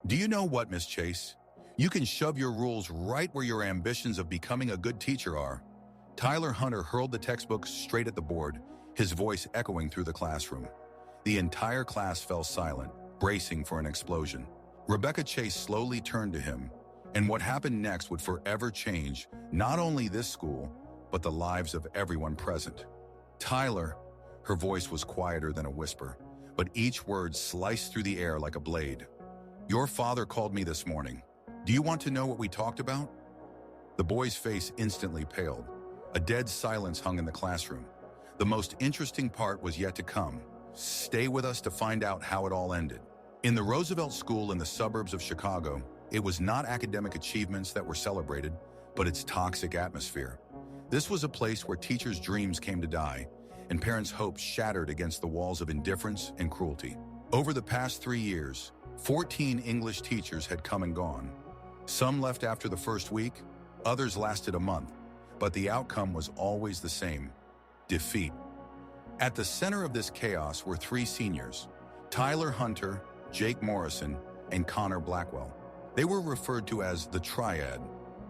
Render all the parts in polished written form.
Do you know what, Miss Chase? You can shove your rules right where your ambitions of becoming a good teacher are. Tyler Hunter hurled the textbook straight at the board, his voice echoing through the classroom. The entire class fell silent, bracing for an explosion. Rebecca Chase slowly turned to him, and what happened next would forever change not only this school, but the lives of everyone present. Tyler, her voice was quieter than a whisper, but each word sliced through the air like a blade. Your father called me this morning. Do you want to know what we talked about? The boy's face instantly paled. A dead silence hung in the classroom. The most interesting part was yet to come. Stay with us to find out how it all ended. In the Roosevelt School in the suburbs of Chicago, it was not academic achievements that were celebrated, but its toxic atmosphere. This was a place where teachers' dreams came to die, and parents' hopes shattered against the walls of indifference and cruelty. Over the past 3 years, 14 English teachers had come and gone. Some left after the first week, others lasted a month, but the outcome was always the same: defeat. At the center of this chaos were 3 seniors: Tyler Hunter, Jake Morrison, and Connor Blackwell. They were referred to as the Triad,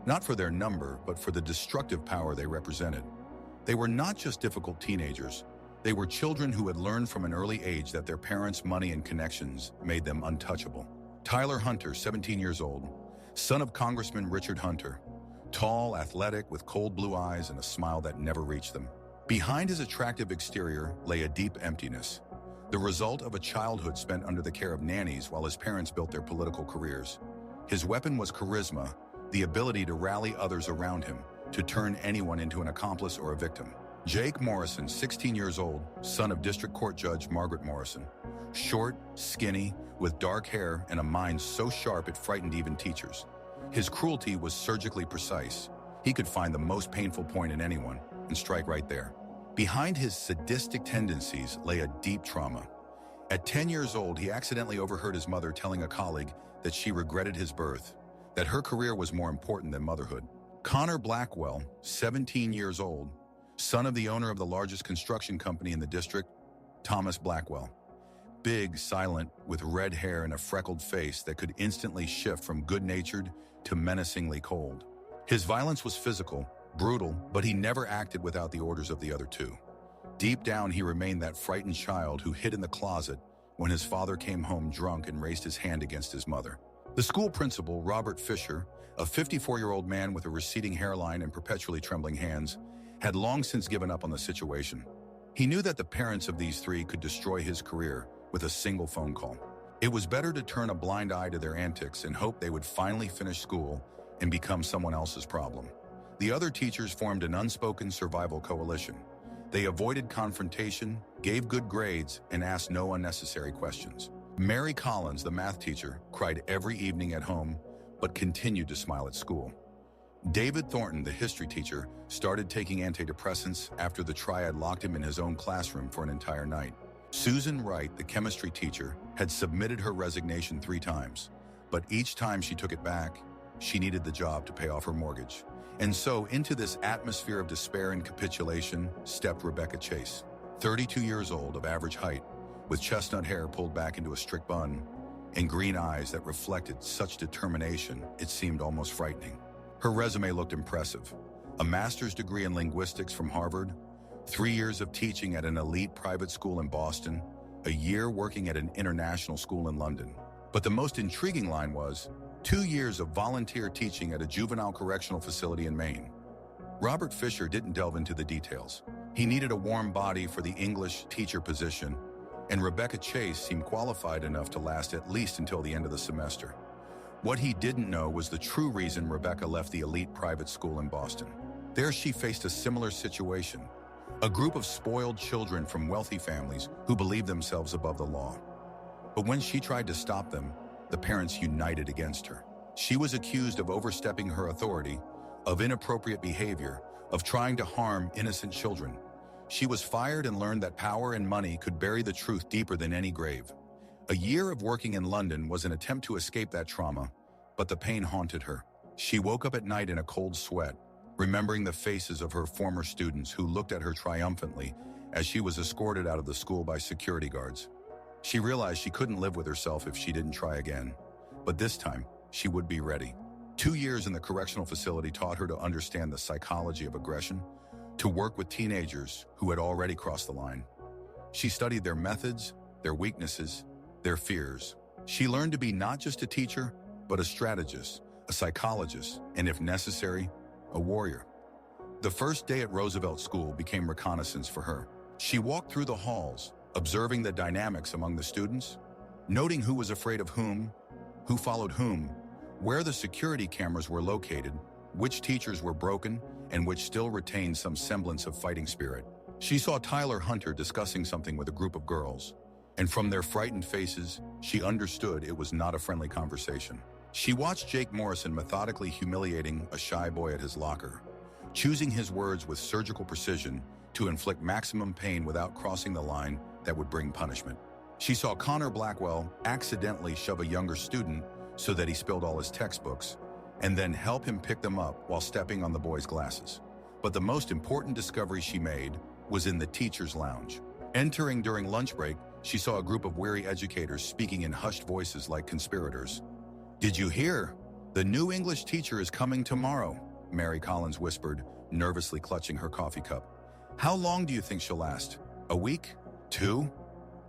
not for their number, but for the destructive power they represented. They were not just difficult teenagers. They were children who had learned from an early age that their parents' money and connections made them untouchable. Tyler Hunter, 17 years old, son of Congressman Richard Hunter, tall, athletic, with cold blue eyes and a smile that never reached them. Behind his attractive exterior lay a deep emptiness, the result of a childhood spent under the care of nannies while his parents built their political careers. His weapon was charisma, the ability to rally others around him, to turn anyone into an accomplice or a victim. Jake Morrison, 16 years old, son of District Court Judge Margaret Morrison. Short, skinny, with dark hair and a mind so sharp it frightened even teachers. His cruelty was surgically precise. He could find the most painful point in anyone and strike right there. Behind his sadistic tendencies lay a deep trauma. At 10 years old, he accidentally overheard his mother telling a colleague that she regretted his birth, that her career was more important than motherhood. Connor Blackwell, 17 years old, son of the owner of the largest construction company in the district, Thomas Blackwell. Big, silent, with red hair and a freckled face that could instantly shift from good-natured to menacingly cold. His violence was physical, brutal, but he never acted without the orders of the other 2. Deep down, he remained that frightened child who hid in the closet when his father came home drunk and raised his hand against his mother. The school principal, Robert Fisher, a 54-year-old man with a receding hairline and perpetually trembling hands, had long since given up on the situation. He knew that the parents of these 3 could destroy his career with a single phone call. It was better to turn a blind eye to their antics and hope they would finally finish school and become someone else's problem. The other teachers formed an unspoken survival coalition. They avoided confrontation, gave good grades, and asked no unnecessary questions. Mary Collins, the math teacher, cried every evening at home, but continued to smile at school. David Thornton, the history teacher, started taking antidepressants after the Triad locked him in his own classroom for an entire night. Susan Wright, the chemistry teacher, had submitted her resignation 3 times, but each time she took it back, she needed the job to pay off her mortgage. And so into this atmosphere of despair and capitulation stepped Rebecca Chase, 32 years old, of average height, with chestnut hair pulled back into a strict bun, and green eyes that reflected such determination it seemed almost frightening. Her resume looked impressive. A master's degree in linguistics from Harvard, 3 years of teaching at an elite private school in Boston, a year working at an international school in London. But the most intriguing line was 2 years of volunteer teaching at a juvenile correctional facility in Maine. Robert Fisher didn't delve into the details. He needed a warm body for the English teacher position, and Rebecca Chase seemed qualified enough to last at least until the end of the semester. What he didn't know was the true reason Rebecca left the elite private school in Boston. There she faced a similar situation, a group of spoiled children from wealthy families who believed themselves above the law. But when she tried to stop them, the parents united against her. She was accused of overstepping her authority, of inappropriate behavior, of trying to harm innocent children. She was fired and learned that power and money could bury the truth deeper than any grave. A year of working in London was an attempt to escape that trauma, but the pain haunted her. She woke up at night in a cold sweat, remembering the faces of her former students who looked at her triumphantly as she was escorted out of the school by security guards. She realized she couldn't live with herself if she didn't try again. But this time, she would be ready. 2 years in the correctional facility taught her to understand the psychology of aggression, to work with teenagers who had already crossed the line. She studied their methods, their weaknesses, their fears. She learned to be not just a teacher, but a strategist, a psychologist, and if necessary, a warrior. The first day at Roosevelt School became reconnaissance for her. She walked through the halls, observing the dynamics among the students, noting who was afraid of whom, who followed whom, where the security cameras were located, which teachers were broken, and which still retained some semblance of fighting spirit. She saw Tyler Hunter discussing something with a group of girls, and from their frightened faces, she understood it was not a friendly conversation. She watched Jake Morrison methodically humiliating a shy boy at his locker, choosing his words with surgical precision to inflict maximum pain without crossing the line that would bring punishment. She saw Connor Blackwell accidentally shove a younger student so that he spilled all his textbooks, and then help him pick them up while stepping on the boy's glasses. But the most important discovery she made was in the teacher's lounge. Entering during lunch break, she saw a group of weary educators speaking in hushed voices like conspirators. "Did you hear? The new English teacher is coming tomorrow," Mary Collins whispered, nervously clutching her coffee cup. "How long do you think she'll last? A week? 2?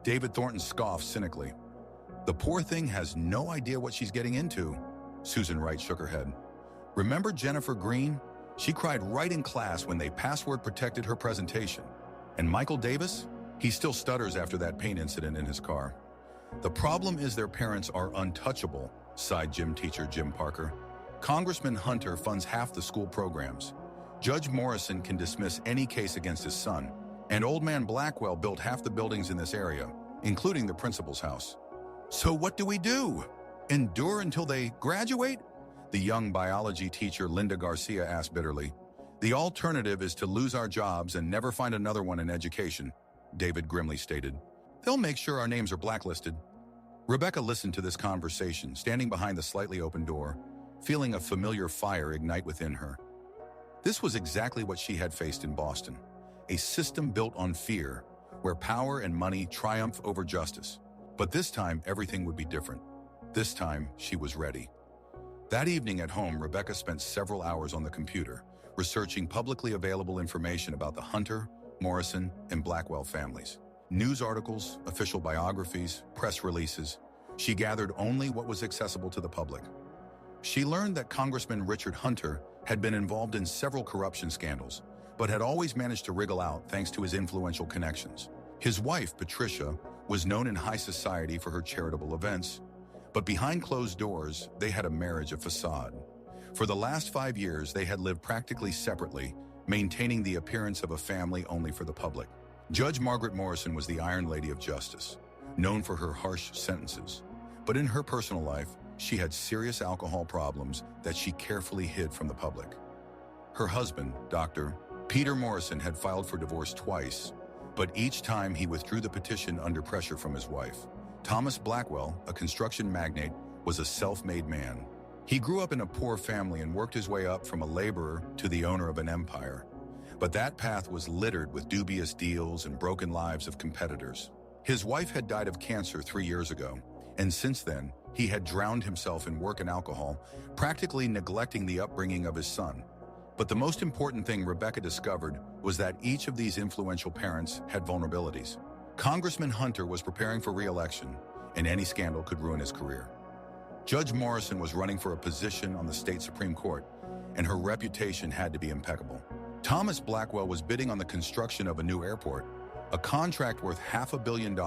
David Thornton scoffed cynically. "The poor thing has no idea what she's getting into." Susan Wright shook her head. "Remember Jennifer Green? She cried right in class when they password protected her presentation. And Michael Davis? He still stutters after that paint incident in his car." "The problem is their parents are untouchable," sighed gym teacher Jim Parker. "Congressman Hunter funds half the school programs. Judge Morrison can dismiss any case against his son. And Old Man Blackwell built half the buildings in this area, including the principal's house. So what do we do? Endure until they graduate?" The young biology teacher Linda Garcia asked bitterly. "The alternative is to lose our jobs and never find another one in education," David grimly stated. "They'll make sure our names are blacklisted." Rebecca listened to this conversation, standing behind the slightly open door, feeling a familiar fire ignite within her. This was exactly what she had faced in Boston, a system built on fear, where power and money triumph over justice. But this time, everything would be different. This time, she was ready. That evening at home, Rebecca spent several hours on the computer, researching publicly available information about the Hunter, Morrison, and Blackwell families. News articles, official biographies, press releases. She gathered only what was accessible to the public. She learned that Congressman Richard Hunter had been involved in several corruption scandals, but had always managed to wriggle out thanks to his influential connections. His wife, Patricia, was known in high society for her charitable events, but behind closed doors, they had a marriage of facade. For the last 5 years, they had lived practically separately, maintaining the appearance of a family only for the public. Judge Margaret Morrison was the Iron Lady of Justice, known for her harsh sentences. But in her personal life, she had serious alcohol problems that she carefully hid from the public. Her husband, Dr. Peter Morrison, had filed for divorce twice, but each time he withdrew the petition under pressure from his wife. Thomas Blackwell, a construction magnate, was a self-made man. He grew up in a poor family and worked his way up from a laborer to the owner of an empire. But that path was littered with dubious deals and broken lives of competitors. His wife had died of cancer 3 years ago, and since then, he had drowned himself in work and alcohol, practically neglecting the upbringing of his son. But the most important thing Rebecca discovered was that each of these influential parents had vulnerabilities. Congressman Hunter was preparing for re-election, and any scandal could ruin his career. Judge Morrison was running for a position on the state Supreme Court, and her reputation had to be impeccable. Thomas Blackwell was bidding on the construction of a new airport, a contract worth $500 million,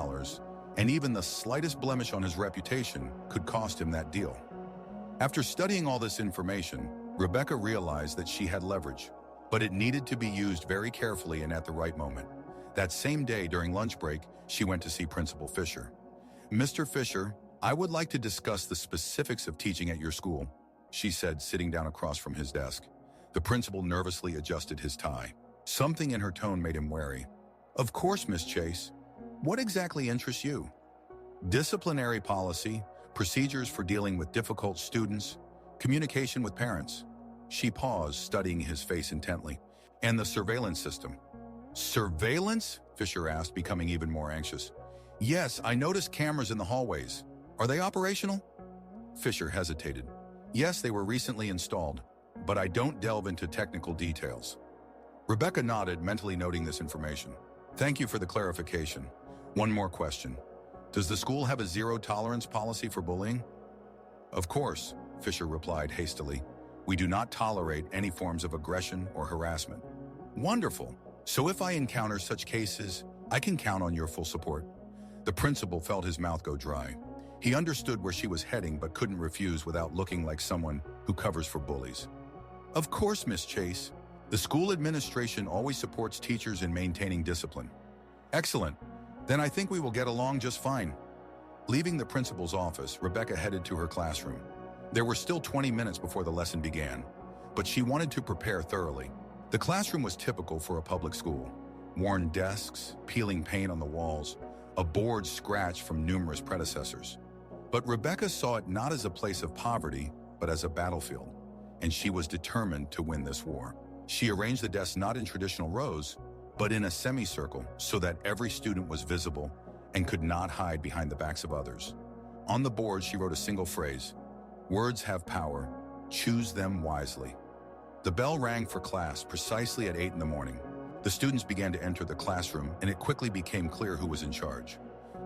and even the slightest blemish on his reputation could cost him that deal. After studying all this information, Rebecca realized that she had leverage, but it needed to be used very carefully and at the right moment. That same day during lunch break, she went to see Principal Fisher. "Mr. Fisher, I would like to discuss the specifics of teaching at your school," she said, sitting down across from his desk. The principal nervously adjusted his tie. Something in her tone made him wary. "Of course, Miss Chase. What exactly interests you?" "Disciplinary policy, procedures for dealing with difficult students, communication with parents." She paused, studying his face intently. "And the surveillance system." "Surveillance?" Fisher asked, becoming even more anxious. "Yes, I noticed cameras in the hallways. Are they operational?" Fisher hesitated. Yes, they were recently installed, but I don't delve into technical details. Rebecca nodded, mentally noting this information. Thank you for the clarification. One more question. Does the school have a zero-tolerance policy for bullying? Of course, Fisher replied hastily. We do not tolerate any forms of aggression or harassment. Wonderful. So if I encounter such cases, I can count on your full support. The principal felt his mouth go dry. He understood where she was heading but couldn't refuse without looking like someone who covers for bullies. Of course, Miss Chase. The school administration always supports teachers in maintaining discipline. Excellent. Then I think we will get along just fine. Leaving the principal's office, Rebecca headed to her classroom. There were still 20 minutes before the lesson began, but she wanted to prepare thoroughly. The classroom was typical for a public school. Worn desks, peeling paint on the walls, a board scratched from numerous predecessors. But Rebecca saw it not as a place of poverty, but as a battlefield, and she was determined to win this war. She arranged the desks not in traditional rows, but in a semicircle so that every student was visible and could not hide behind the backs of others. On the board, she wrote a single phrase, "Words have power, choose them wisely." The bell rang for class precisely at 8 in the morning. The students began to enter the classroom, and it quickly became clear who was in charge.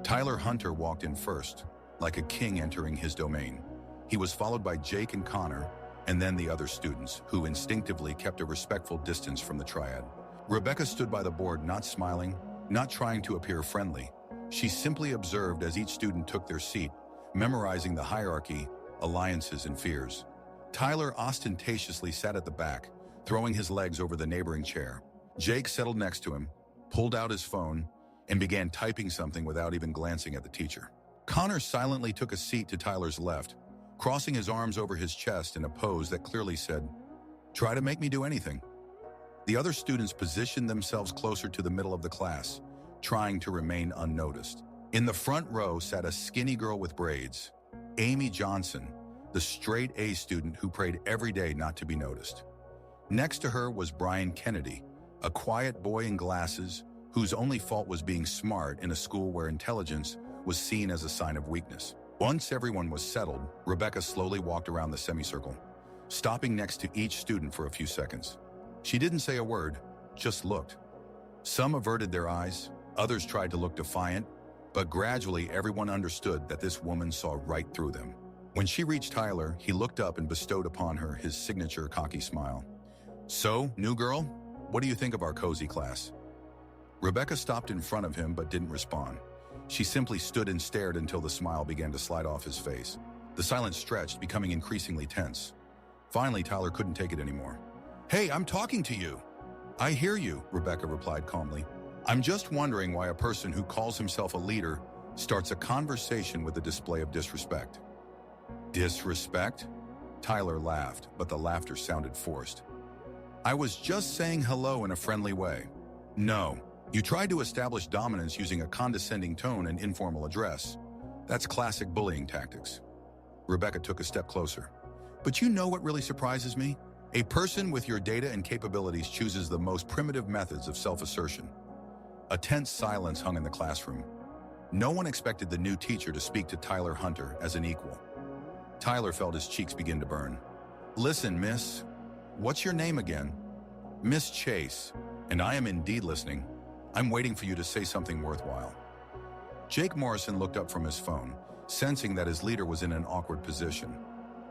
Tyler Hunter walked in first, like a king entering his domain. He was followed by Jake and Connor, and then the other students, who instinctively kept a respectful distance from the triad. Rebecca stood by the board, not smiling, not trying to appear friendly. She simply observed as each student took their seat, memorizing the hierarchy, alliances, and fears. Tyler ostentatiously sat at the back, throwing his legs over the neighboring chair. Jake settled next to him, pulled out his phone, and began typing something without even glancing at the teacher. Connor silently took a seat to Tyler's left, crossing his arms over his chest in a pose that clearly said, "Try to make me do anything." The other students positioned themselves closer to the middle of the class, trying to remain unnoticed. In the front row sat a skinny girl with braids, Amy Johnson, the straight A student who prayed every day not to be noticed. Next to her was Brian Kennedy, a quiet boy in glasses whose only fault was being smart in a school where intelligence was seen as a sign of weakness. Once everyone was settled, Rebecca slowly walked around the semicircle, stopping next to each student for a few seconds. She didn't say a word, just looked. Some averted their eyes, others tried to look defiant, but gradually everyone understood that this woman saw right through them. When she reached Tyler, he looked up and bestowed upon her his signature cocky smile. "So, new girl, what do you think of our cozy class?" Rebecca stopped in front of him but didn't respond. She simply stood and stared until the smile began to slide off his face. The silence stretched, becoming increasingly tense. Finally, Tyler couldn't take it anymore. "Hey, I'm talking to you." "I hear you," Rebecca replied calmly. "I'm just wondering why a person who calls himself a leader starts a conversation with a display of disrespect." "Disrespect?" Tyler laughed, but the laughter sounded forced. "I was just saying hello in a friendly way." "No, you tried to establish dominance using a condescending tone and informal address. That's classic bullying tactics." Rebecca took a step closer. "But you know what really surprises me? A person with your data and capabilities chooses the most primitive methods of self-assertion." A tense silence hung in the classroom. No one expected the new teacher to speak to Tyler Hunter as an equal. Tyler felt his cheeks begin to burn. "Listen, miss. What's your name again?" "Miss Chase. And I am indeed listening. I'm waiting for you to say something worthwhile." Jake Morrison looked up from his phone, sensing that his leader was in an awkward position.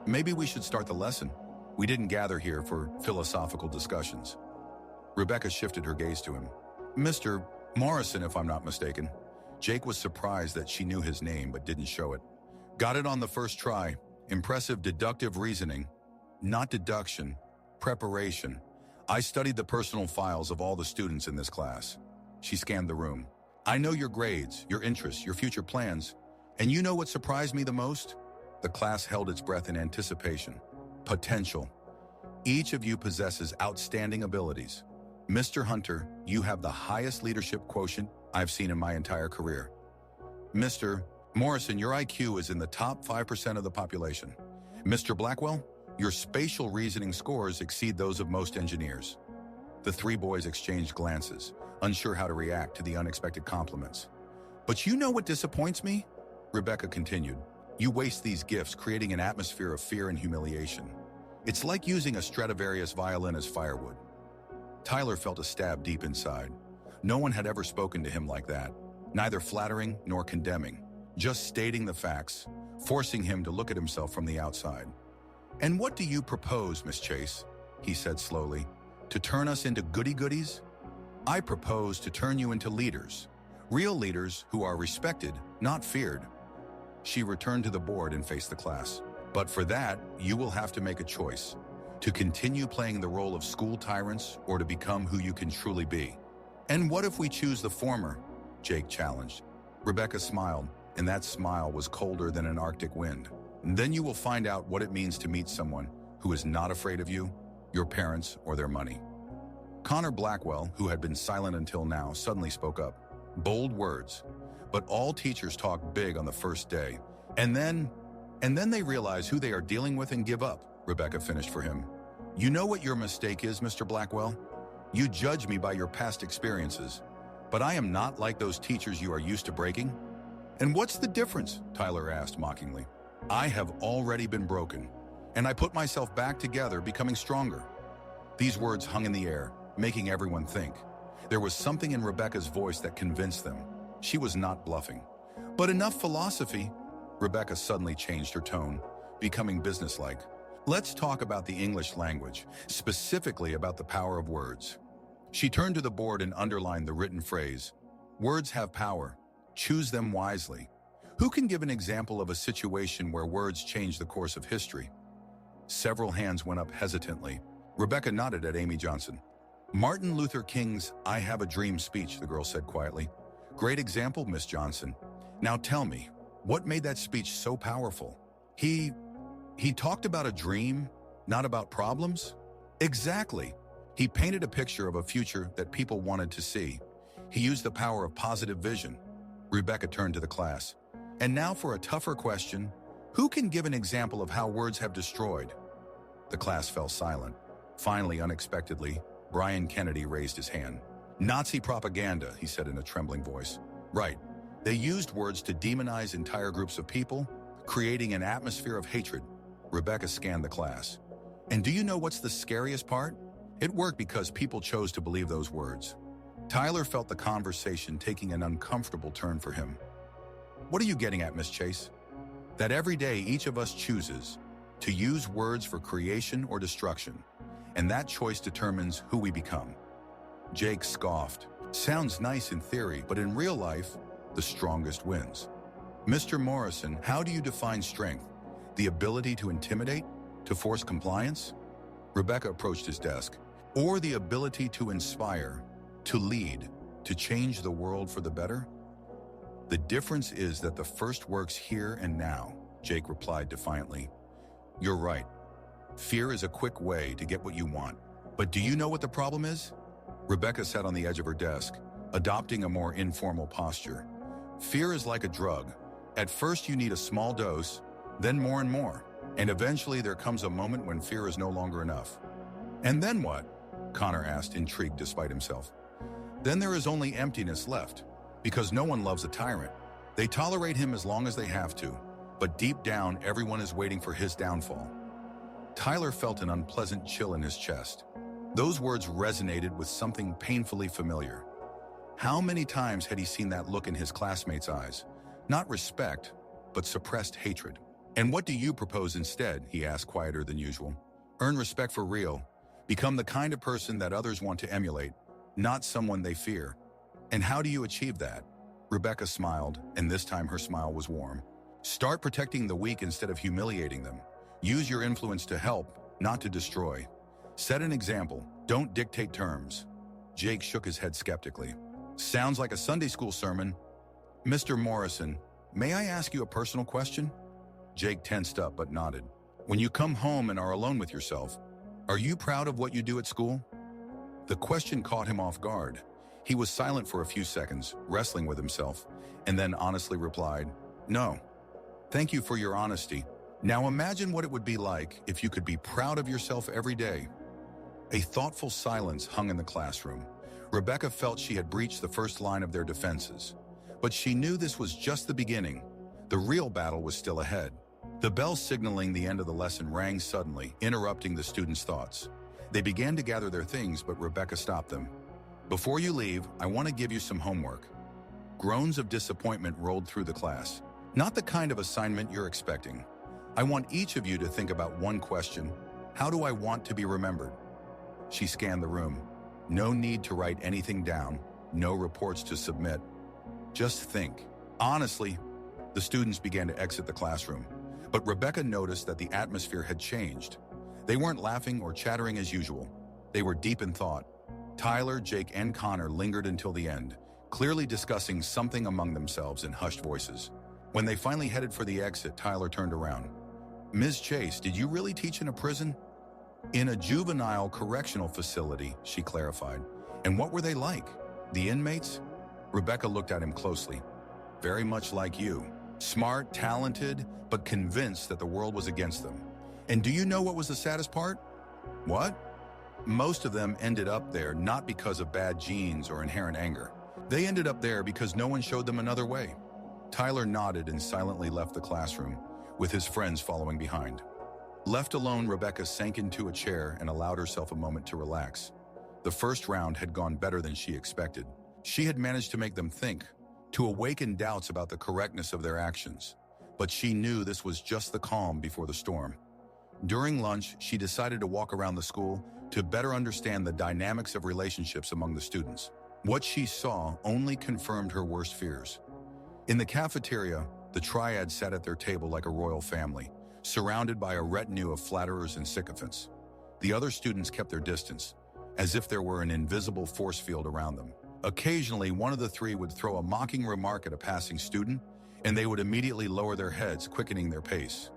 "Maybe we should start the lesson. We didn't gather here for philosophical discussions." Rebecca shifted her gaze to him. "Mr. Morrison, if I'm not mistaken." Jake was surprised that she knew his name but didn't show it. "Got it on the first try. Impressive deductive reasoning." "Not deduction, preparation. I studied the personal files of all the students in this class." She scanned the room. "I know your grades, your interests, your future plans. And you know what surprised me the most?" The class held its breath in anticipation. "Potential. Each of you possesses outstanding abilities. Mr. Hunter, you have the highest leadership quotient I've seen in my entire career. Mr. Morrison, your IQ is in the top 5% of the population. Mr. Blackwell, your spatial reasoning scores exceed those of most engineers." The three boys exchanged glances, unsure how to react to the unexpected compliments. "But you know what disappoints me?" Rebecca continued. You waste these gifts, creating an atmosphere of fear and humiliation. It's like using a Stradivarius violin as firewood. Tyler felt a stab deep inside. No one had ever spoken to him like that, neither flattering nor condemning, just stating the facts, forcing him to look at himself from the outside. "And what do you propose, Miss Chase?" he said slowly. "To turn us into goody-goodies? I propose to turn you into leaders, real leaders who are respected, not feared." She returned to the board and faced the class. "But for that, you will have to make a choice. To continue playing the role of school tyrants or to become who you can truly be." "And what if we choose the former?" Jake challenged. Rebecca smiled, and that smile was colder than an Arctic wind. "Then you will find out what it means to meet someone who is not afraid of you, your parents, or their money." Connor Blackwell, who had been silent until now, suddenly spoke up. Bold words. But all teachers talk big on the first day. And then they realize who they are dealing with and give up, Rebecca finished for him. "You know what your mistake is, Mr. Blackwell? You judge me by your past experiences, but I am not like those teachers you are used to breaking." "And what's the difference?" Tyler asked mockingly. "I have already been broken, and I put myself back together, becoming stronger." These words hung in the air, making everyone think. There was something in Rebecca's voice that convinced them. She was not bluffing. "But enough philosophy." Rebecca suddenly changed her tone, becoming businesslike. "Let's talk about the English language, specifically about the power of words." She turned to the board and underlined the written phrase, "Words have power. Choose them wisely." Who can give an example of a situation where words changed the course of history? Several hands went up hesitantly. Rebecca nodded at Amy Johnson. "Martin Luther King's 'I Have a Dream' speech," the girl said quietly. "Great example, Miss Johnson. Now tell me, what made that speech so powerful?" He talked about a dream, not about problems?" "Exactly. He painted a picture of a future that people wanted to see. He used the power of positive vision." Rebecca turned to the class. "And now for a tougher question. Who can give an example of how words have destroyed?" The class fell silent. Finally, unexpectedly, Brian Kennedy raised his hand. "Nazi propaganda," he said in a trembling voice. "Right. They used words to demonize entire groups of people, creating an atmosphere of hatred." Rebecca scanned the class. "And do you know what's the scariest part? It worked because people chose to believe those words." Tyler felt the conversation taking an uncomfortable turn for him. "What are you getting at, Miss Chase?" "That every day each of us chooses to use words for creation or destruction, and that choice determines who we become." Jake scoffed. "Sounds nice in theory, but in real life, the strongest wins." "Mr. Morrison, how do you define strength? The ability to intimidate? To force compliance?" Rebecca approached his desk. "Or the ability to inspire, to lead, to change the world for the better?" "The difference is that the first works here and now," Jake replied defiantly. "You're right. Fear is a quick way to get what you want. But do you know what the problem is?" Rebecca sat on the edge of her desk, adopting a more informal posture. "Fear is like a drug. At first you need a small dose, then more and more. And eventually there comes a moment when fear is no longer enough." "And then what?" Connor asked, intrigued despite himself. "Then there is only emptiness left, because no one loves a tyrant. They tolerate him as long as they have to, but deep down everyone is waiting for his downfall." Tyler felt an unpleasant chill in his chest. Those words resonated with something painfully familiar. How many times had he seen that look in his classmates' eyes? Not respect, but suppressed hatred. "And what do you propose instead?" he asked, quieter than usual. "Earn respect for real. Become the kind of person that others want to emulate, not someone they fear." "And how do you achieve that?" Rebecca smiled, and this time her smile was warm. "Start protecting the weak instead of humiliating them. Use your influence to help, not to destroy. Set an example. Don't dictate terms." Jake shook his head skeptically. "Sounds like a Sunday school sermon." "Mr. Morrison, may I ask you a personal question?" Jake tensed up but nodded. "When you come home and are alone with yourself, are you proud of what you do at school?" The question caught him off guard. He was silent for a few seconds, wrestling with himself, and then honestly replied, "No." "Thank you for your honesty. Now imagine what it would be like if you could be proud of yourself every day." A thoughtful silence hung in the classroom. Rebecca felt she had breached the first line of their defenses. But she knew this was just the beginning. The real battle was still ahead. The bell signaling the end of the lesson rang suddenly, interrupting the students' thoughts. They began to gather their things, but Rebecca stopped them. "Before you leave, I want to give you some homework." Groans of disappointment rolled through the class. "Not the kind of assignment you're expecting. I want each of you to think about one question. How do I want to be remembered?" She scanned the room. No need to write anything down, no reports to submit. Just think. Honestly, the students began to exit the classroom, but Rebecca noticed that the atmosphere had changed. They weren't laughing or chattering as usual. They were deep in thought. Tyler, Jake, and Connor lingered until the end, clearly discussing something among themselves in hushed voices. When they finally headed for the exit, Tyler turned around. "Ms. Chase, did you really teach in a prison?" "In a juvenile correctional facility," she clarified. "And what were they like? The inmates?" Rebecca looked at him closely. "Very much like you. Smart, talented, but convinced that the world was against them. And do you know what was the saddest part?" "What?" "Most of them ended up there not because of bad genes or inherent anger. They ended up there because no one showed them another way." Tyler nodded and silently left the classroom, with his friends following behind. Left alone, Rebecca sank into a chair and allowed herself a moment to relax. The first round had gone better than she expected. She had managed to make them think, to awaken doubts about the correctness of their actions. But she knew this was just the calm before the storm. During lunch, she decided to walk around the school to better understand the dynamics of relationships among the students. What she saw only confirmed her worst fears. In the cafeteria, the triad sat at their table like a royal family, surrounded by a retinue of flatterers and sycophants. The other students kept their distance, as if there were an invisible force field around them. Occasionally, one of the three would throw a mocking remark at a passing student, and they would immediately lower their heads, quickening their pace.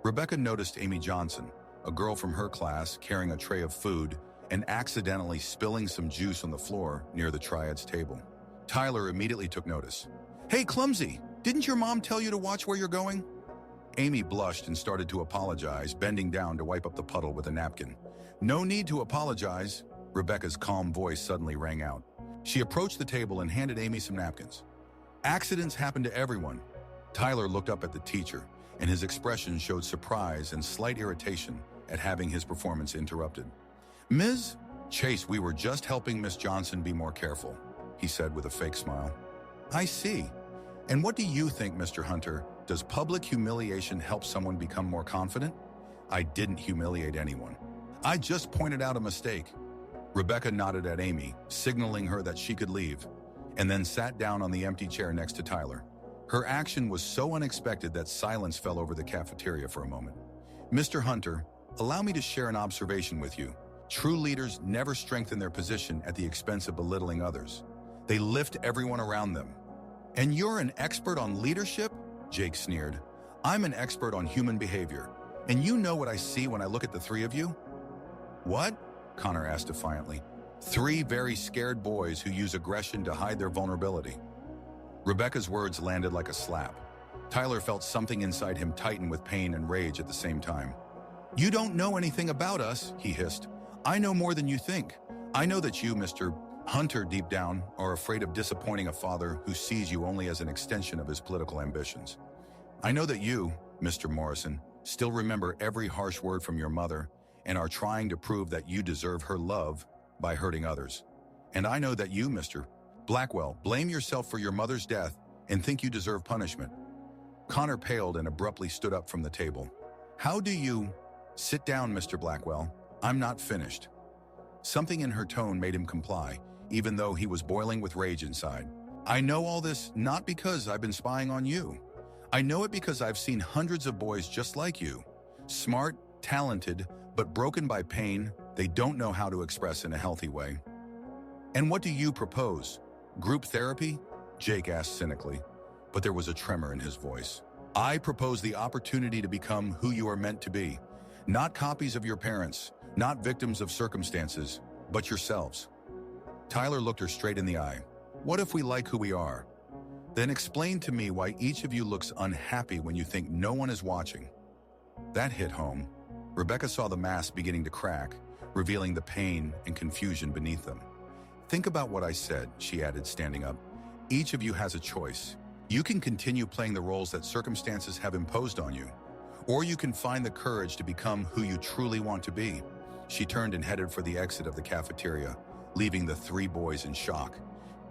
Rebecca noticed Amy Johnson, a girl from her class, carrying a tray of food and accidentally spilling some juice on the floor near the triad's table. Tyler immediately took notice. "Hey, clumsy, didn't your mom tell you to watch where you're going?" Amy blushed and started to apologize, bending down to wipe up the puddle with a napkin. "No need to apologize," Rebecca's calm voice suddenly rang out. She approached the table and handed Amy some napkins. "Accidents happen to everyone." Tyler looked up at the teacher, and his expression showed surprise and slight irritation at having his performance interrupted. "Ms. Chase, we were just helping Miss Johnson be more careful," he said with a fake smile. "I see. And what do you think, Mr. Hunter? Does public humiliation help someone become more confident?" "I didn't humiliate anyone. I just pointed out a mistake." Rebecca nodded at Amy, signaling her that she could leave, and then sat down on the empty chair next to Tyler. Her action was so unexpected that silence fell over the cafeteria for a moment. "Mr. Hunter, allow me to share an observation with you. True leaders never strengthen their position at the expense of belittling others. They lift everyone around them." "And you're an expert on leadership?" Jake sneered. "I'm an expert on human behavior. And you know what I see when I look at the three of you?" "What?" Connor asked defiantly. "Three very scared boys who use aggression to hide their vulnerability." Rebecca's words landed like a slap. Tyler felt something inside him tighten with pain and rage at the same time. "You don't know anything about us," he hissed. "I know more than you think. I know that you, Mr. Hunter, deep down, are afraid of disappointing a father who sees you only as an extension of his political ambitions. I know that you, Mr. Morrison, still remember every harsh word from your mother and are trying to prove that you deserve her love by hurting others. And I know that you, Mr. Blackwell, blame yourself for your mother's death and think you deserve punishment." Connor paled and abruptly stood up from the table. "How do you—" "Sit down, Mr. Blackwell. I'm not finished." Something in her tone made him comply, even though he was boiling with rage inside. "I know all this not because I've been spying on you. I know it because I've seen hundreds of boys just like you. Smart, talented, but broken by pain they don't know how to express in a healthy way." "And what do you propose? Group therapy?" Jake asked cynically, but there was a tremor in his voice. "I propose the opportunity to become who you are meant to be. Not copies of your parents, not victims of circumstances, but yourselves." Tyler looked her straight in the eye. "What if we like who we are? Then explain to me why each of you looks unhappy when you think no one is watching." That hit home. Rebecca saw the mask beginning to crack, revealing the pain and confusion beneath them. "Think about what I said," she added, standing up. "Each of you has a choice. You can continue playing the roles that circumstances have imposed on you, or you can find the courage to become who you truly want to be. She turned and headed for the exit of the cafeteria, leaving the three boys in shock.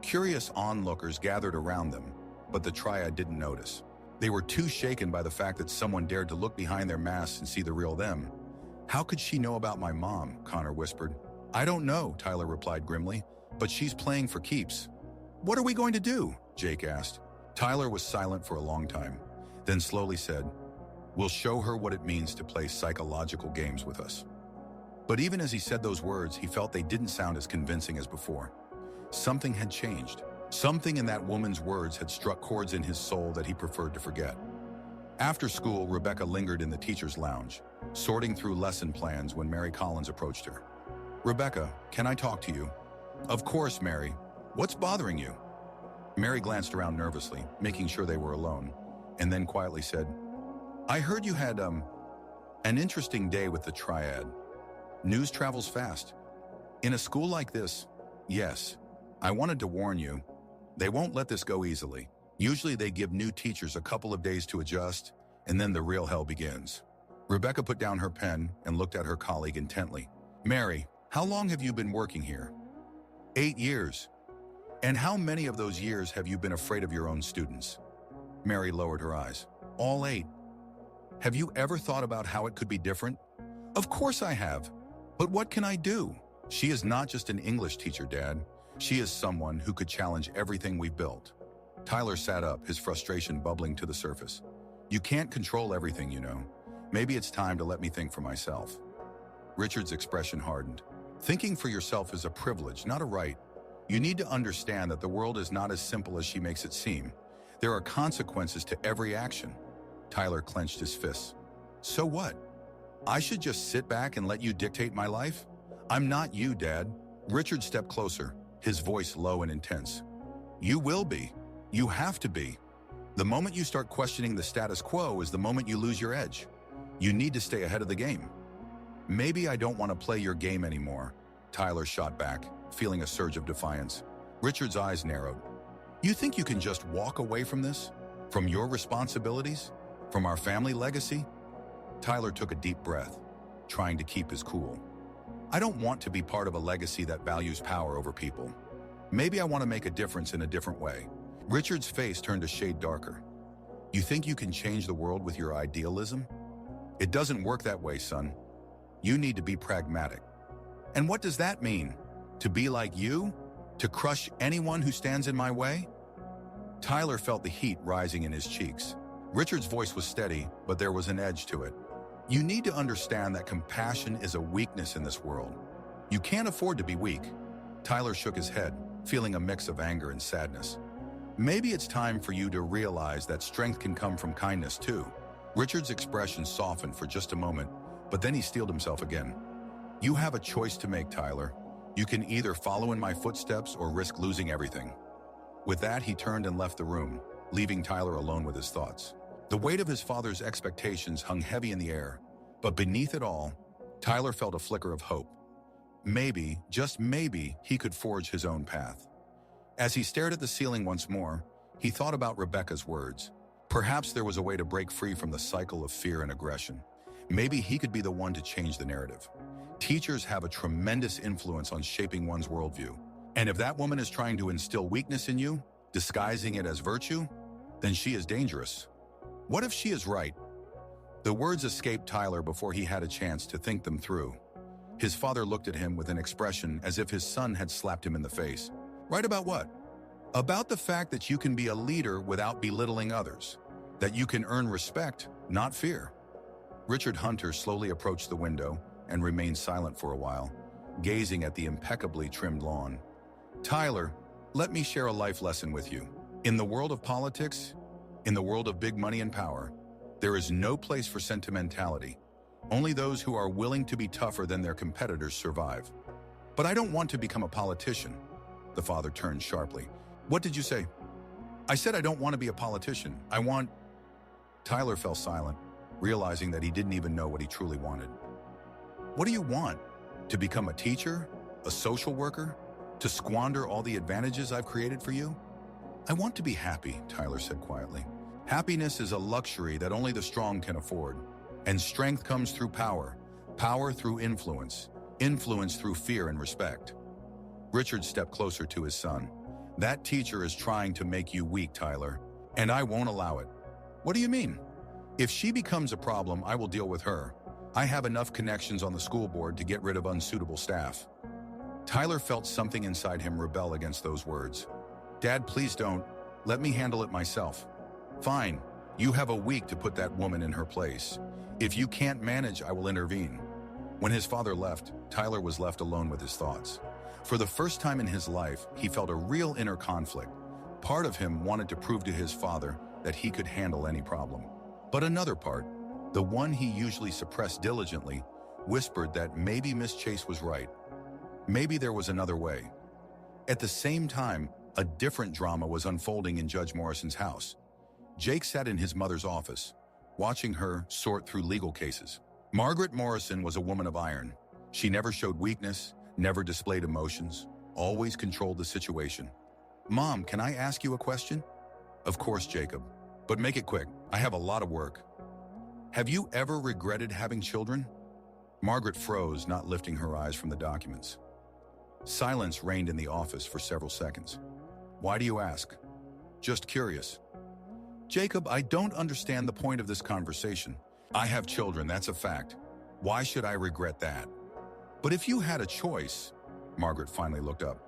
Curious onlookers gathered around them, but the triad didn't notice. They were too shaken by the fact that someone dared to look behind their masks and see the real them. "How could she know about my mom?" Connor whispered. "I don't know," Tyler replied grimly, "but she's playing for keeps." "What are we going to do?" Jake asked. Tyler was silent for a long time, then slowly said, "We'll show her what it means to play psychological games with us." But even as he said those words, he felt they didn't sound as convincing as before. Something had changed. Something in that woman's words had struck chords in his soul that he preferred to forget. After school, Rebecca lingered in the teacher's lounge, sorting through lesson plans when Mary Collins approached her. "Rebecca, can I talk to you?" "Of course, Mary. What's bothering you?" Mary glanced around nervously, making sure they were alone, and then quietly said, "I heard you had, an interesting day with the triad. News travels fast. In a school like this, yes. I wanted to warn you, they won't let this go easily. Usually they give new teachers a couple of days to adjust, and then the real hell begins." Rebecca put down her pen and looked at her colleague intently. "Mary, how long have you been working here?" 8 years. "And how many of those years have you been afraid of your own students?" Mary lowered her eyes. "All 8. Have you ever thought about how it could be different?" "Of course I have. But what can I do?" "She is not just an English teacher, Dad. She is someone who could challenge everything we've built." Tyler sat up, his frustration bubbling to the surface. "You can't control everything, you know. Maybe it's time to let me think for myself." Richard's expression hardened. "Thinking for yourself is a privilege, not a right. You need to understand that the world is not as simple as she makes it seem. There are consequences to every action." Tyler clenched his fists. "So what? I should just sit back and let you dictate my life? I'm not you, Dad." Richard stepped closer, his voice low and intense. "You will be. You have to be. The moment you start questioning the status quo is the moment you lose your edge. You need to stay ahead of the game." "Maybe I don't want to play your game anymore," Tyler shot back, feeling a surge of defiance. Richard's eyes narrowed. "You think you can just walk away from this? From your responsibilities? From our family legacy?" Tyler took a deep breath, trying to keep his cool. "I don't want to be part of a legacy that values power over people. Maybe I want to make a difference in a different way." Richard's face turned a shade darker. "You think you can change the world with your idealism? It doesn't work that way, son. You need to be pragmatic." "And what does that mean? To be like you? To crush anyone who stands in my way?" Tyler felt the heat rising in his cheeks. Richard's voice was steady, but there was an edge to it. "You need to understand that compassion is a weakness in this world. You can't afford to be weak." Tyler shook his head, feeling a mix of anger and sadness. "Maybe it's time for you to realize that strength can come from kindness too." Richard's expression softened for just a moment, but then he steeled himself again. "You have a choice to make, Tyler. You can either follow in my footsteps or risk losing everything." With that, he turned and left the room, leaving Tyler alone with his thoughts. The weight of his father's expectations hung heavy in the air, but beneath it all, Tyler felt a flicker of hope. Maybe, just maybe, he could forge his own path. As he stared at the ceiling once more, he thought about Rebecca's words. Perhaps there was a way to break free from the cycle of fear and aggression. Maybe he could be the one to change the narrative. Teachers have a tremendous influence on shaping one's worldview. And if that woman is trying to instill weakness in you, disguising it as virtue, then she is dangerous. What if she is right? The words escaped Tyler before he had a chance to think them through. His father looked at him with an expression as if his son had slapped him in the face. "Right about what?" "About the fact that you can be a leader without belittling others. That you can earn respect, not fear." Richard Hunter slowly approached the window and remained silent for a while, gazing at the impeccably trimmed lawn. "Tyler, let me share a life lesson with you. In the world of politics, in the world of big money and power, there is no place for sentimentality. Only those who are willing to be tougher than their competitors survive." "But I don't want to become a politician." The father turned sharply. "What did you say?" "I said I don't want to be a politician. I want—" Tyler fell silent, realizing that he didn't even know what he truly wanted. "What do you want? To become a teacher? A social worker? To squander all the advantages I've created for you?" I want to be happy, Tyler said quietly. Happiness is a luxury that only the strong can afford. And strength comes through power, power through influence, influence through fear and respect. Richard stepped closer to his son. That teacher is trying to make you weak, Tyler, and I won't allow it. What do you mean? If she becomes a problem, I will deal with her. I have enough connections on the school board to get rid of unsuitable staff. Tyler felt something inside him rebel against those words. Dad, please don't. Let me handle it myself. Fine. You have a week to put that woman in her place. If you can't manage, I will intervene. When his father left, Tyler was left alone with his thoughts. For the first time in his life, he felt a real inner conflict. Part of him wanted to prove to his father that he could handle any problem. But another part, the one he usually suppressed diligently, whispered that maybe Miss Chase was right. Maybe there was another way. At the same time, a different drama was unfolding in Judge Morrison's house. Jake sat in his mother's office, watching her sort through legal cases. Margaret Morrison was a woman of iron. She never showed weakness, never displayed emotions, always controlled the situation. Mom, can I ask you a question? Of course, Jacob. But make it quick. I have a lot of work. Have you ever regretted having children? Margaret froze, not lifting her eyes from the documents. Silence reigned in the office for several seconds. Why do you ask? Just curious. Jacob, I don't understand the point of this conversation. I have children, that's a fact. Why should I regret that? But if you had a choice, Margaret finally looked up.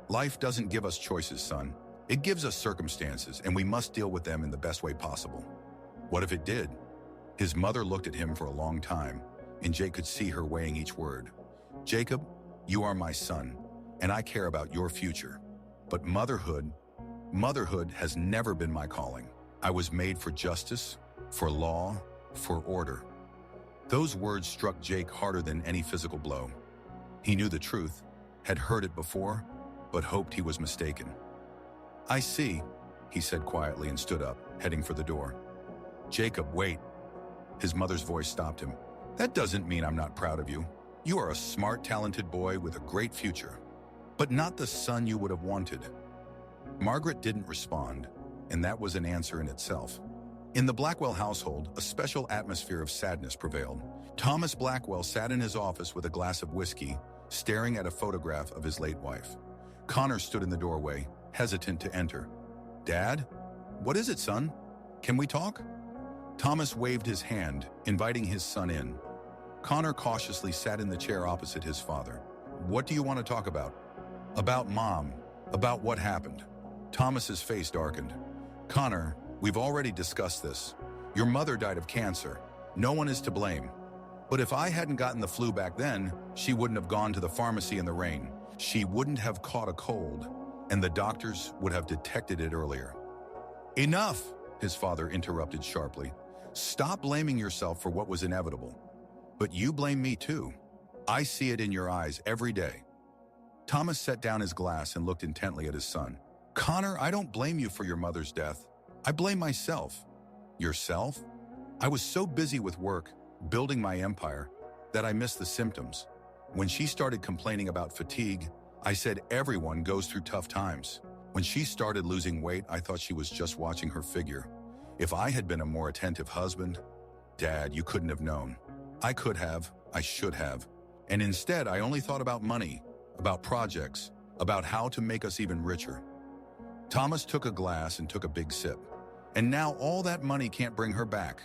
Life doesn't give us choices, son. It gives us circumstances, and we must deal with them in the best way possible. What if it did? His mother looked at him for a long time, and Jake could see her weighing each word. Jacob, you are my son, and I care about your future. But motherhood has never been my calling. I was made for justice, for law, for order. Those words struck Jake harder than any physical blow. He knew the truth, had heard it before, but hoped he was mistaken. I see, he said quietly and stood up, heading for the door. Jacob, wait. His mother's voice stopped him. That doesn't mean I'm not proud of you. You are a smart, talented boy with a great future, but not the son you would have wanted. Margaret didn't respond, and that was an answer in itself. In the Blackwell household, a special atmosphere of sadness prevailed. Thomas Blackwell sat in his office with a glass of whiskey, staring at a photograph of his late wife. Connor stood in the doorway, hesitant to enter. Dad? What is it, son? Can we talk? Thomas waved his hand, inviting his son in. Connor cautiously sat in the chair opposite his father. What do you want to talk about? About Mom. About what happened. Thomas's face darkened. Connor, we've already discussed this. Your mother died of cancer. No one is to blame. But if I hadn't gotten the flu back then, she wouldn't have gone to the pharmacy in the rain. She wouldn't have caught a cold, and the doctors would have detected it earlier. Enough, his father interrupted sharply. Stop blaming yourself for what was inevitable. But you blame me too. I see it in your eyes every day. Thomas set down his glass and looked intently at his son. Connor, I don't blame you for your mother's death. I blame myself. Yourself? I was so busy with work, building my empire, that I missed the symptoms. When she started complaining about fatigue, I said everyone goes through tough times. When she started losing weight, I thought she was just watching her figure. If I had been a more attentive husband, Dad, you couldn't have known. I could have, I should have. And instead, I only thought about money, about projects, about how to make us even richer. Thomas took a glass and took a big sip. And now all that money can't bring her back.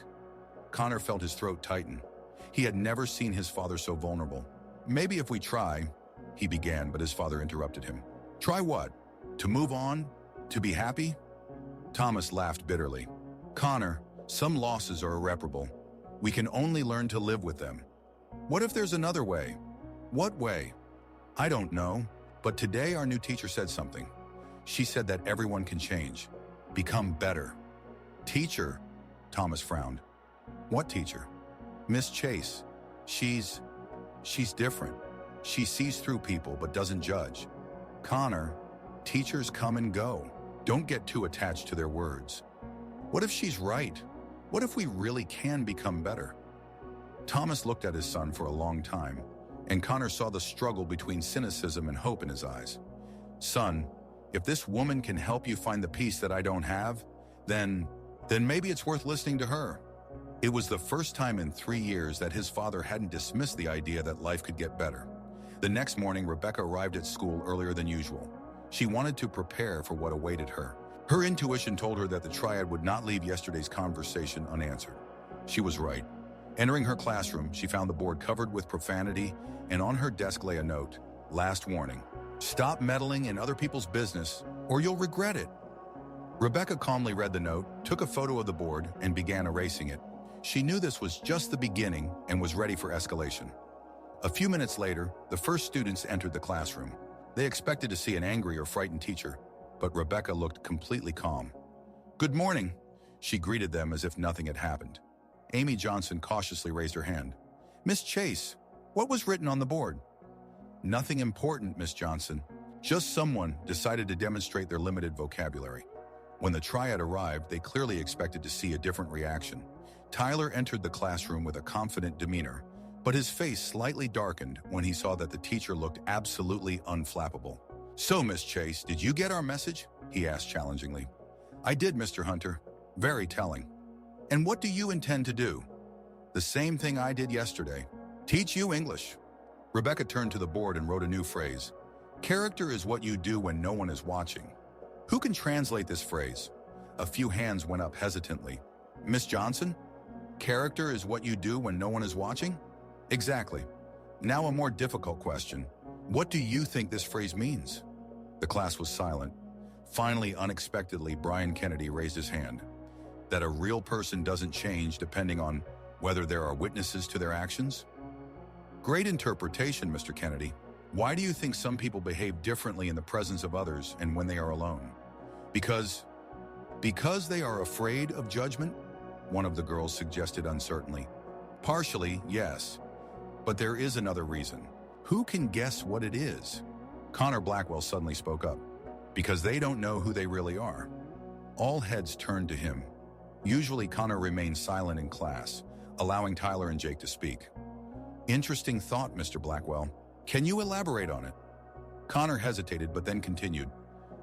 Connor felt his throat tighten. He had never seen his father so vulnerable. Maybe if we try, he began, but his father interrupted him. Try what? To move on? To be happy? Thomas laughed bitterly. Connor, some losses are irreparable. We can only learn to live with them. What if there's another way? What way? I don't know, but today our new teacher said something. She said that everyone can change, become better. Teacher, Thomas frowned. What teacher? Miss Chase. She's different. She sees through people but doesn't judge. Connor, teachers come and go. Don't get too attached to their words. What if she's right? What if we really can become better? Thomas looked at his son for a long time, and Connor saw the struggle between cynicism and hope in his eyes. Son, If this woman can help you find the peace that I don't have, then maybe it's worth listening to her. It was the first time in 3 years that his father hadn't dismissed the idea that life could get better. The next morning, Rebecca arrived at school earlier than usual. She wanted to prepare for what awaited her. Her intuition told her that the triad would not leave yesterday's conversation unanswered. She was right. Entering her classroom, she found the board covered with profanity, and on her desk lay a note, "Last warning. Stop meddling in other people's business, or you'll regret it." Rebecca calmly read the note, took a photo of the board, and began erasing it. She knew this was just the beginning and was ready for escalation. A few minutes later, the first students entered the classroom. They expected to see an angry or frightened teacher, but Rebecca looked completely calm. "Good morning," she greeted them as if nothing had happened. Amy Johnson cautiously raised her hand. "Miss Chase, what was written on the board?" "Nothing important, Miss Johnson. Just someone decided to demonstrate their limited vocabulary." When the triad arrived, they clearly expected to see a different reaction. Tyler entered the classroom with a confident demeanor, but his face slightly darkened when he saw that the teacher looked absolutely unflappable. "So, Miss Chase, did you get our message?" he asked challengingly. "I did, Mr. Hunter. Very telling." "And what do you intend to do?" "The same thing I did yesterday. Teach you English." Rebecca turned to the board and wrote a new phrase. "Character is what you do when no one is watching." Who can translate this phrase? A few hands went up hesitantly. "Miss Johnson? Character is what you do when no one is watching?" "Exactly. Now a more difficult question. What do you think this phrase means?" The class was silent. Finally, unexpectedly, Brian Kennedy raised his hand. "That a real person doesn't change depending on whether there are witnesses to their actions?" "Great interpretation, Mr. Kennedy. Why do you think some people behave differently in the presence of others and when they are alone?" Because they are afraid of judgment?" one of the girls suggested uncertainly. "Partially, yes. But there is another reason. Who can guess what it is?" Connor Blackwell suddenly spoke up. "Because they don't know who they really are." All heads turned to him. Usually Connor remained silent in class, allowing Tyler and Jake to speak. "Interesting thought, Mr. Blackwell. Can you elaborate on it?" Connor hesitated but then continued.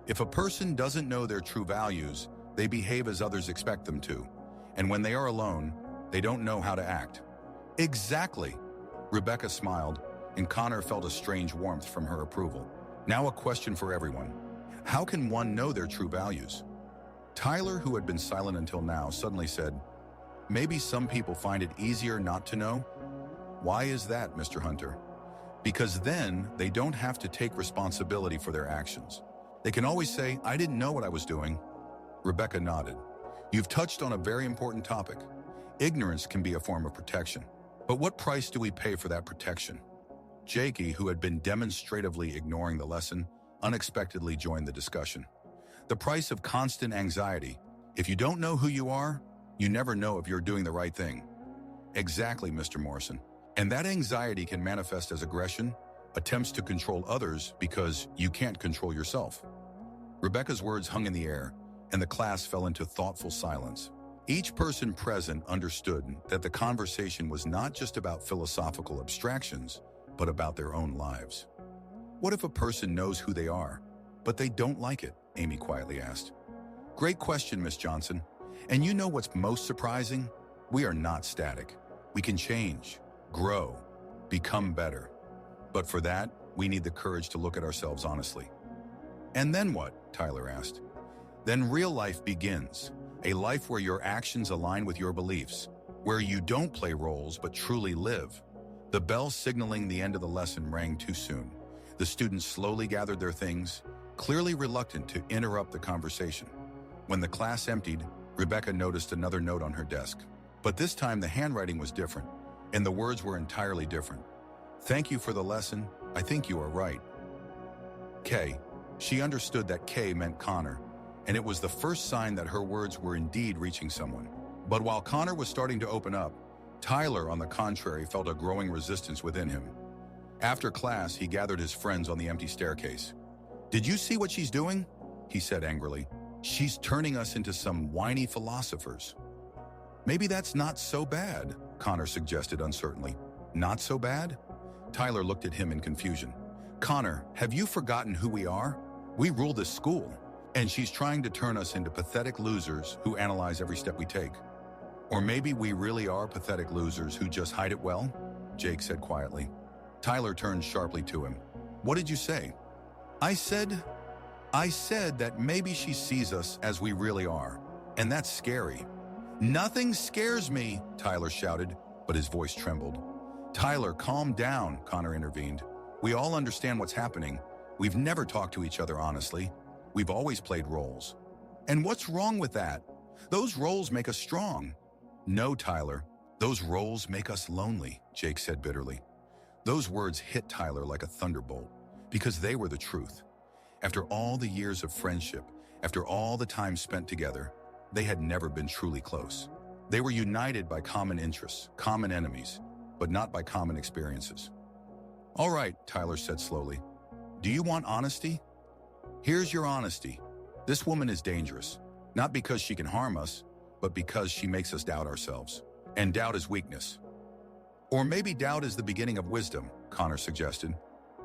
"If a person doesn't know their true values, they behave as others expect them to. And when they are alone, they don't know how to act." "Exactly." Rebecca smiled, and Connor felt a strange warmth from her approval. Now a question for everyone. How can one know their true values? Tyler, who had been silent until now, suddenly said, "Maybe some people find it easier not to know." "Why is that, Mr. Hunter?" "Because then they don't have to take responsibility for their actions. They can always say, 'I didn't know what I was doing.'" Rebecca nodded. "You've touched on a very important topic. Ignorance can be a form of protection. But what price do we pay for that protection?" Jakey, who had been demonstratively ignoring the lesson, unexpectedly joined the discussion. "The price of constant anxiety. If you don't know who you are, you never know if you're doing the right thing." "Exactly, Mr. Morrison. And that anxiety can manifest as aggression, attempts to control others because you can't control yourself." Rebecca's words hung in the air, and the class fell into thoughtful silence. Each person present understood that the conversation was not just about philosophical abstractions, but about their own lives. "What if a person knows who they are, but they don't like it?" Amy quietly asked. "Great question, Miss Johnson. And you know what's most surprising? We are not static. We can change, grow, become better. But for that, we need the courage to look at ourselves honestly." "And then what?" Tyler asked. "Then real life begins. A life where your actions align with your beliefs, where you don't play roles but truly live." The bell signaling the end of the lesson rang too soon. The students slowly gathered their things, clearly reluctant to interrupt the conversation. When the class emptied, Rebecca noticed another note on her desk. But this time the handwriting was different, and the words were entirely different. "Thank you for the lesson. I think you are right. K." She understood that K meant Connor, and it was the first sign that her words were indeed reaching someone. But while Connor was starting to open up, Tyler, on the contrary, felt a growing resistance within him. After class, he gathered his friends on the empty staircase. "Did you see what she's doing?" he said angrily. "She's turning us into some whiny philosophers." "Maybe that's not so bad," Connor suggested uncertainly. "Not so bad?" Tyler looked at him in confusion. "Connor, have you forgotten who we are? We rule this school, and she's trying to turn us into pathetic losers who analyze every step we take. Or maybe we really are pathetic losers who just hide it well? Jake said quietly. Tyler turned sharply to him. What did you say? I said that maybe she sees us as we really are, and that's scary. Nothing scares me, Tyler shouted, but his voice trembled. Tyler, calm down, Connor intervened. We all understand what's happening. We've never talked to each other honestly. We've always played roles. And what's wrong with that? Those roles make us strong. No, Tyler, those roles make us lonely, Jake said bitterly. Those words hit Tyler like a thunderbolt, because they were the truth. After all the years of friendship, after all the time spent together, they had never been truly close. They were united by common interests, common enemies, but not by common experiences. All right, Tyler said slowly. Do you want honesty? Here's your honesty. This woman is dangerous, not because she can harm us, but because she makes us doubt ourselves. And doubt is weakness. Or maybe doubt is the beginning of wisdom, Connor suggested.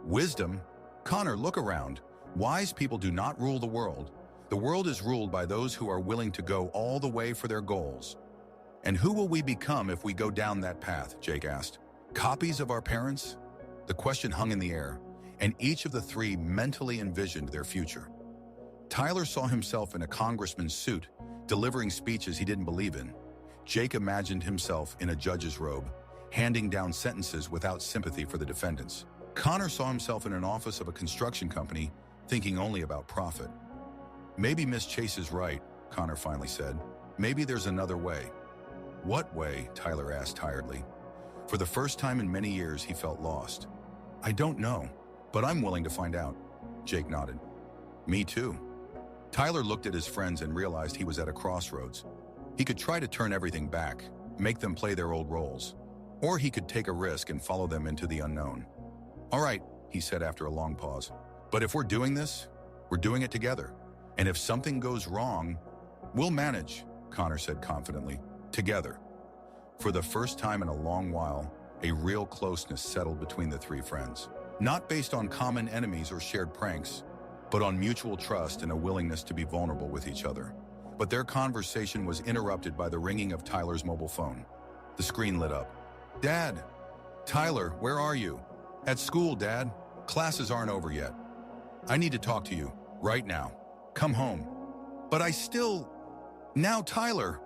Wisdom? Connor, look around. Wise people do not rule the world. The world is ruled by those who are willing to go all the way for their goals. And who will we become if we go down that path, Jake asked. Copies of our parents? The question hung in the air, and each of the three mentally envisioned their future. Tyler saw himself in a congressman's suit, delivering speeches he didn't believe in. Jake imagined himself in a judge's robe, handing down sentences without sympathy for the defendants. Connor saw himself in an office of a construction company, thinking only about profit. Maybe Miss Chase is right, Connor finally said. Maybe there's another way. What way? Tyler asked tiredly. For the first time in many years, he felt lost. I don't know, but I'm willing to find out. Jake nodded. Me too. Tyler looked at his friends and realized he was at a crossroads. He could try to turn everything back, make them play their old roles, or he could take a risk and follow them into the unknown. All right, he said after a long pause. But if we're doing this, we're doing it together. And if something goes wrong, we'll manage, Connor said confidently. Together. For the first time in a long while, a real closeness settled between the three friends. Not based on common enemies or shared pranks, but on mutual trust and a willingness to be vulnerable with each other. But their conversation was interrupted by the ringing of Tyler's mobile phone. The screen lit up. Dad! Tyler, where are you? At school, Dad. Classes aren't over yet. I need to talk to you, right now. Come home. But Now, Tyler!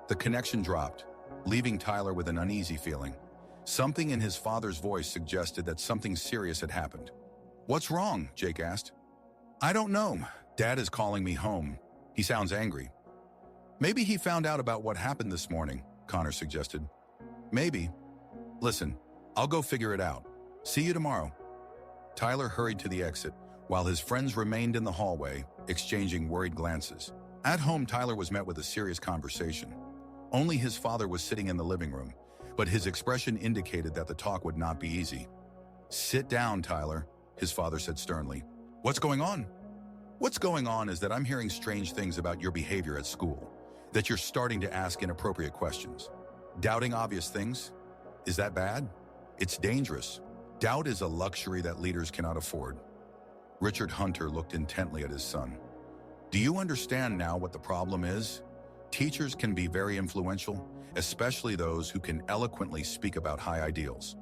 The connection dropped, leaving Tyler with an uneasy feeling. Something in his father's voice suggested that something serious had happened. What's wrong? Jake asked. I don't know. Dad is calling me home. He sounds angry. Maybe he found out about what happened this morning, Connor suggested. Maybe. Listen, I'll go figure it out. See you tomorrow. Tyler hurried to the exit, while his friends remained in the hallway, exchanging worried glances. At home, Tyler was met with a serious conversation. Only his father was sitting in the living room, but his expression indicated that the talk would not be easy. Sit down, Tyler, his father said sternly. What's going on? What's going on is that I'm hearing strange things about your behavior at school, that you're starting to ask inappropriate questions. Doubting obvious things? Is that bad? It's dangerous. Doubt is a luxury that leaders cannot afford. Richard Hunter looked intently at his son. Do you understand now what the problem is? Teachers can be very influential, especially those who can eloquently speak about high ideals.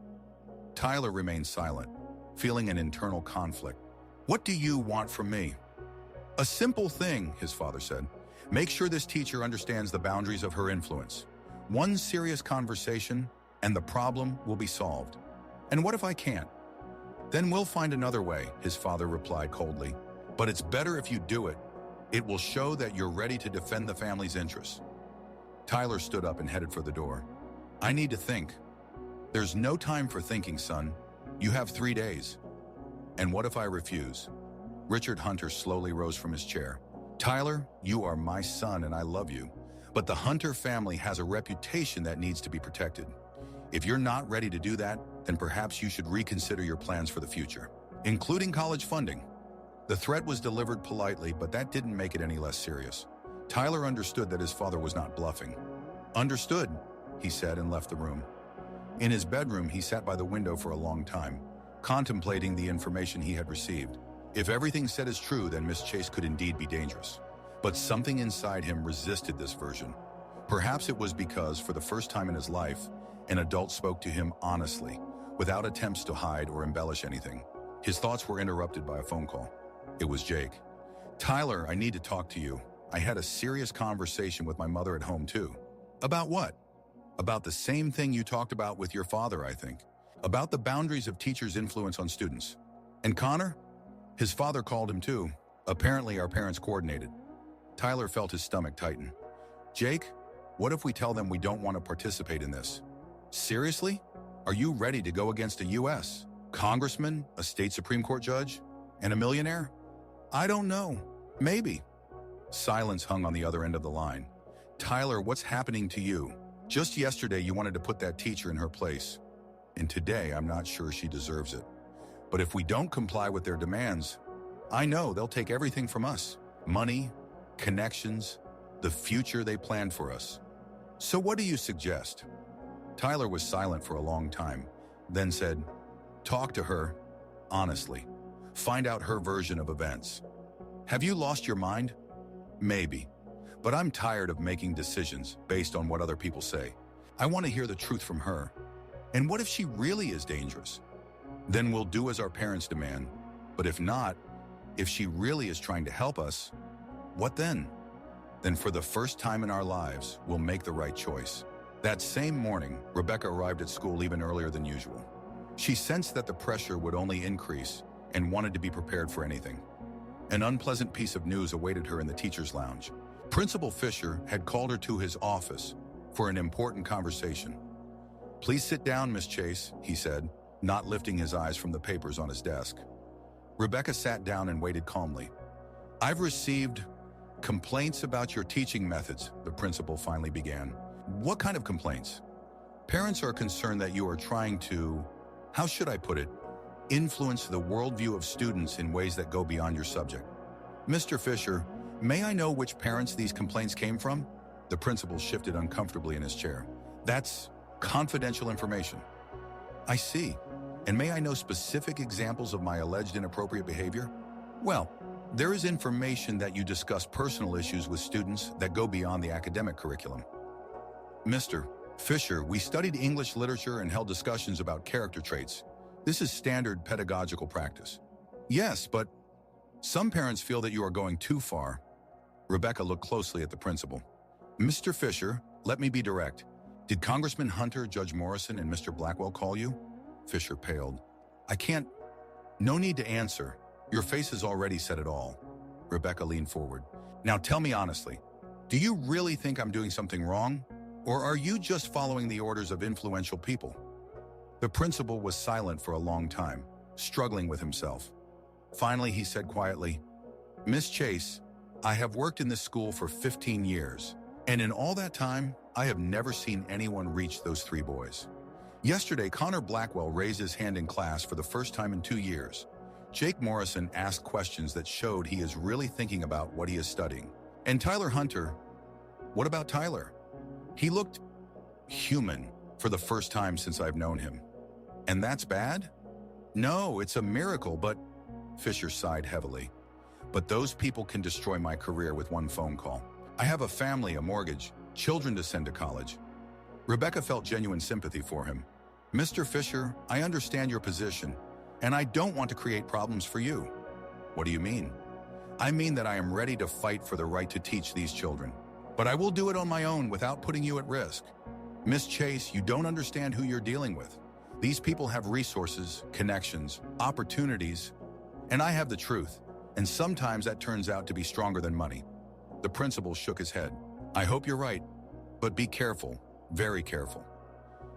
Tyler remained silent, feeling an internal conflict. What do you want from me? A simple thing, his father said. Make sure this teacher understands the boundaries of her influence. One serious conversation, and the problem will be solved. And what if I can't? Then we'll find another way, his father replied coldly. But it's better if you do it. It will show that you're ready to defend the family's interests. Tyler stood up and headed for the door. I need to think. There's no time for thinking, son. You have 3 days. And what if I refuse? Richard Hunter slowly rose from his chair. Tyler, you are my son and I love you. But the Hunter family has a reputation that needs to be protected. If you're not ready to do that, then perhaps you should reconsider your plans for the future, including college funding. The threat was delivered politely, but that didn't make it any less serious. Tyler understood that his father was not bluffing. Understood, he said and left the room. In his bedroom, he sat by the window for a long time, contemplating the information he had received. If everything said is true, then Miss Chase could indeed be dangerous. But something inside him resisted this version. Perhaps it was because, for the first time in his life, an adult spoke to him honestly, without attempts to hide or embellish anything. His thoughts were interrupted by a phone call. It was Jake. "Tyler, I need to talk to you. I had a serious conversation with my mother at home too." "About what?" "About the same thing you talked about with your father, I think. About the boundaries of teachers' influence on students." "And Connor?" "His father called him too. Apparently our parents coordinated." Tyler felt his stomach tighten. "Jake, what if we tell them we don't want to participate in this?" "Seriously? Are you ready to go against a U.S. congressman, a state Supreme Court judge, and a millionaire?" "I don't know. Maybe." Silence hung on the other end of the line. "Tyler, what's happening to you? Just yesterday you wanted to put that teacher in her place. And today I'm not sure she deserves it. But if we don't comply with their demands, I know they'll take everything from us. Money, connections, the future they planned for us. So what do you suggest?" Tyler was silent for a long time, then said, "Talk to her, honestly. Find out her version of events." "Have you lost your mind?" "Maybe. But I'm tired of making decisions based on what other people say. I want to hear the truth from her. And what if she really is dangerous? Then we'll do as our parents demand. But if not, if she really is trying to help us, what then? Then for the first time in our lives, we'll make the right choice." That same morning, Rebecca arrived at school even earlier than usual. She sensed that the pressure would only increase and wanted to be prepared for anything. An unpleasant piece of news awaited her in the teacher's lounge. Principal Fisher had called her to his office for an important conversation. "Please sit down, Miss Chase," he said, not lifting his eyes from the papers on his desk. Rebecca sat down and waited calmly. "I've received complaints about your teaching methods," the principal finally began. "What kind of complaints?" "Parents are concerned that you are trying to, how should I put it, influence the worldview of students in ways that go beyond your subject." "Mr. Fisher, may I know which parents these complaints came from?" The principal shifted uncomfortably in his chair. "That's confidential information." "I see. And may I know specific examples of my alleged inappropriate behavior?" "Well, there is information that you discuss personal issues with students that go beyond the academic curriculum." "Mr. Fisher, we studied English literature and held discussions about character traits. This is standard pedagogical practice." "Yes, but some parents feel that you are going too far." Rebecca looked closely at the principal. "Mr. Fisher, let me be direct. Did Congressman Hunter, Judge Morrison, and Mr. Blackwell call you?" Fisher paled. "I can't. No need to answer. Your face has already said it all." Rebecca leaned forward. "Now tell me honestly, do you really think I'm doing something wrong? Or are you just following the orders of influential people?" The principal was silent for a long time, struggling with himself. Finally, he said quietly, "Miss Chase, I have worked in this school for 15 years, and in all that time, I have never seen anyone reach those three boys. Yesterday, Connor Blackwell raised his hand in class for the first time in 2 years. Jake Morrison asked questions that showed he is really thinking about what he is studying. And Tyler Hunter, what about Tyler? He looked human for the first time since I've known him. And that's bad? No, it's a miracle, but..." Fisher sighed heavily. "But those people can destroy my career with one phone call. I have a family, a mortgage, children to send to college." Rebecca felt genuine sympathy for him. "Mr. Fisher, I understand your position, and I don't want to create problems for you." "What do you mean?" "I mean that I am ready to fight for the right to teach these children. But I will do it on my own without putting you at risk. Miss Chase, you don't understand who you're dealing with. These people have resources, connections, opportunities, and I have the truth, and sometimes that turns out to be stronger than money." The principal shook his head. "I hope you're right, but be careful, very careful."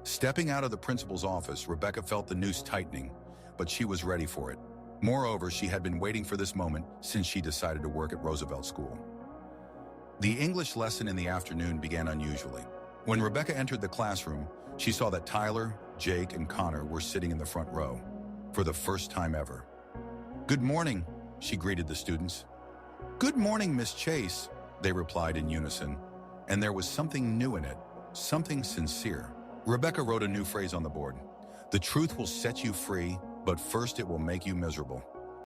Stepping out of the principal's office, Rebecca felt the noose tightening, but she was ready for it. Moreover, she had been waiting for this moment since she decided to work at Roosevelt School. The English lesson in the afternoon began unusually. When Rebecca entered the classroom, she saw that Tyler, Jake, and Connor were sitting in the front row, for the first time ever. "Good morning," she greeted the students. "Good morning, Miss Chase," they replied in unison, and there was something new in it, something sincere. Rebecca wrote a new phrase on the board. "The truth will set you free, but first it will make you miserable."